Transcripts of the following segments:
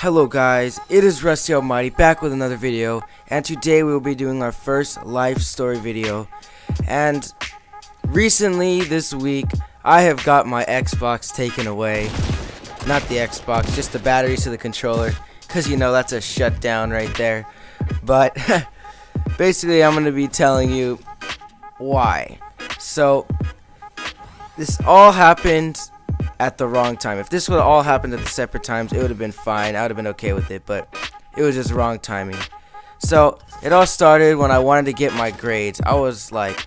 Hello guys, it is Rusty Almighty back with another video, and today we will be doing our first life story video. And recently this week I have got my Xbox taken away. Not the Xbox, just the batteries to the controller, because you know that's a shutdown right there. But basically I'm going to be telling you why. So this all happened at the wrong time. If this would have all happened at the separate times, it would have been fine. I would have been okay with it, but it was just wrong timing. So it all started when I wanted to get my grades. I was like,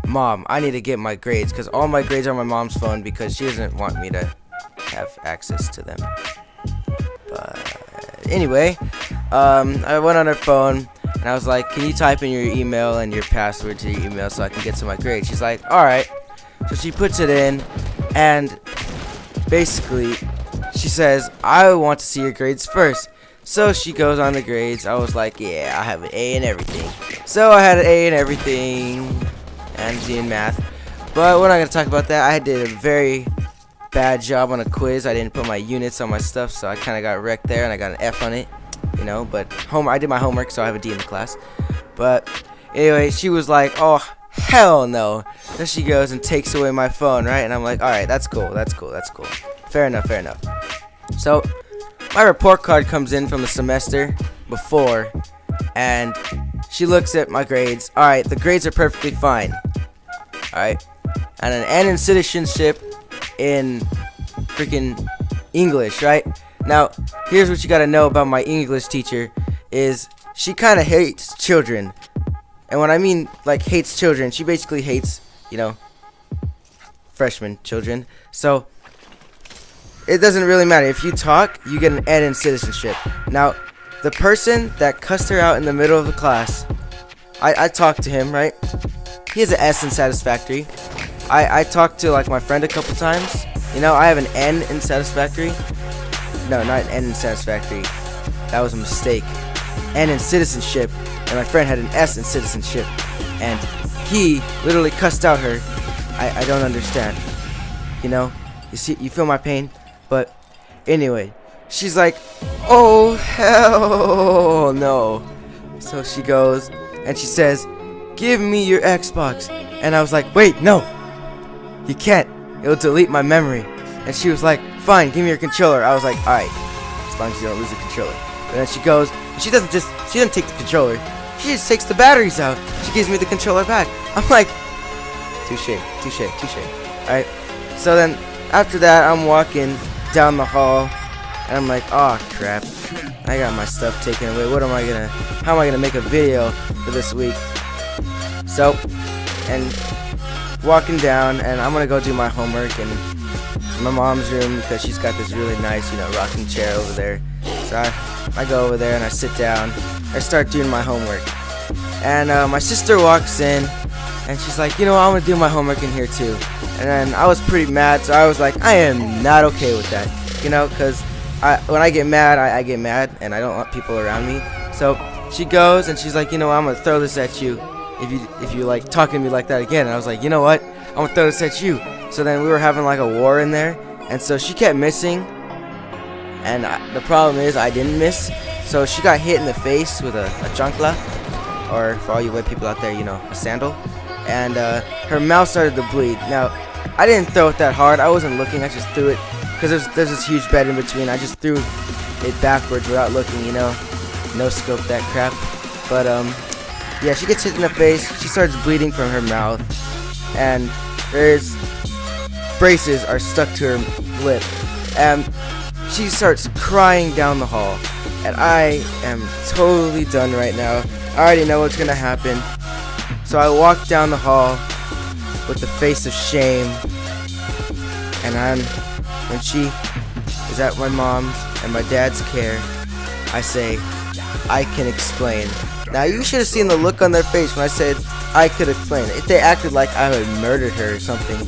Mom, I need to get my grades, because all my grades are on my mom's phone because she doesn't want me to have access to them. But anyway, I went on her phone and I was like, can you type in your email and your password to your email so I can get to my grades? She's like, alright. So she puts it in, and basically she says, I want to see your grades first. So she goes on the grades. I was like, yeah, I have an A in everything. So I had an A in everything and D in math. But we're not going to talk about that. I did a very bad job on a quiz. I didn't put my units on my stuff, so I kind of got wrecked there, and I got an F on it, you know. But I did my homework, so I have a D in the class. But anyway, she was like, oh, hell no. Then she goes and takes away my phone, right? And I'm like, alright, that's cool. Fair enough. So my report card comes in from the semester before, and she looks at my grades. Alright, the grades are perfectly fine. Alright. And an N in citizenship in freaking English, right? Now, here's what you gotta know about my English teacher is she kinda hates children. And when I mean like hates children, she basically hates, you know, freshman children. So it doesn't really matter. If you talk, you get an N in citizenship. Now, the person that cussed her out in the middle of the class, I talked to him, right? He has an S in satisfactory. I talked to like my friend a couple times. You know, I have an N in satisfactory. No, not an N in satisfactory. That was a mistake. N in citizenship. And my friend had an S in citizenship. And he literally cussed out her. I don't understand. You know? You feel my pain? But anyway, she's like, oh hell no. So she goes and she says, give me your Xbox. And I was like, wait, no, you can't, it'll delete my memory. And she was like, fine, give me your controller. I was like, alright, as long as you don't lose the controller. And then she goes, she doesn't take the controller, she just takes the batteries out. She gives me the controller back. I'm like, touche. Alright, so then after that, I'm walking down the hall, and I'm like, oh crap, I got my stuff taken away. How am I gonna make a video for this week? So, and walking down, and I'm gonna go do my homework in my mom's room because she's got this really nice, you know, rocking chair over there. So I go over there and I sit down. I start doing my homework, and my sister walks in, and she's like, you know, I'm gonna do my homework in here too. And then I was pretty mad, so I was like, I am not okay with that, you know, because when I get mad, I get mad, and I don't want people around me. So she goes and she's like, you know, I'm gonna throw this at you if you like talking to me like that again. And I was like, you know what, I'm gonna throw this at you. So then we were having like a war in there, and so she kept missing, and the problem is I didn't miss. So she got hit in the face with a chancla, or for all you white people out there, you know, a sandal. And her mouth started to bleed. Now, I didn't throw it that hard. I wasn't looking. I just threw it because there's this huge bed in between. I just threw it backwards without looking, you know. No scope that crap. But yeah, she gets hit in the face. She starts bleeding from her mouth, and there's braces are stuck to her lip, and she starts crying down the hall. And I am totally done right now. I already know what's gonna happen. So I walk down the hall with the face of shame, and when she is at my mom's and my dad's care, I say, I can explain. Now you should have seen the look on their face when I said I could explain. If they acted like I had murdered her or something,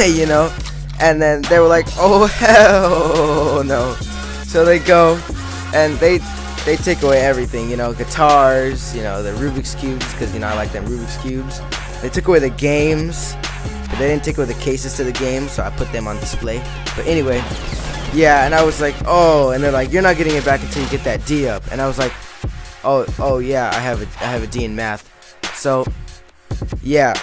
you know? And then they were like, oh hell no. So they go and they take away everything, you know, guitars, you know, the Rubik's Cubes, because, you know, I like them Rubik's Cubes. They took away the games, but they didn't take away the cases to the games, so I put them on display. But anyway, Yeah, and I was like, oh, and they're like, you're not getting it back until you get that D up. And I was like, oh yeah, I have a D in math. So, yeah.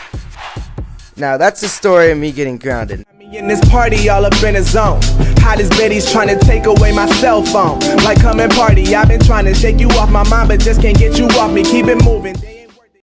Now that's the story of me getting grounded. In this party, all up in the zone. Hottest Betty's trying to take away my cell phone. Like, come and party. I've been trying to shake you off my mind, but just can't get you off me. Keep it moving.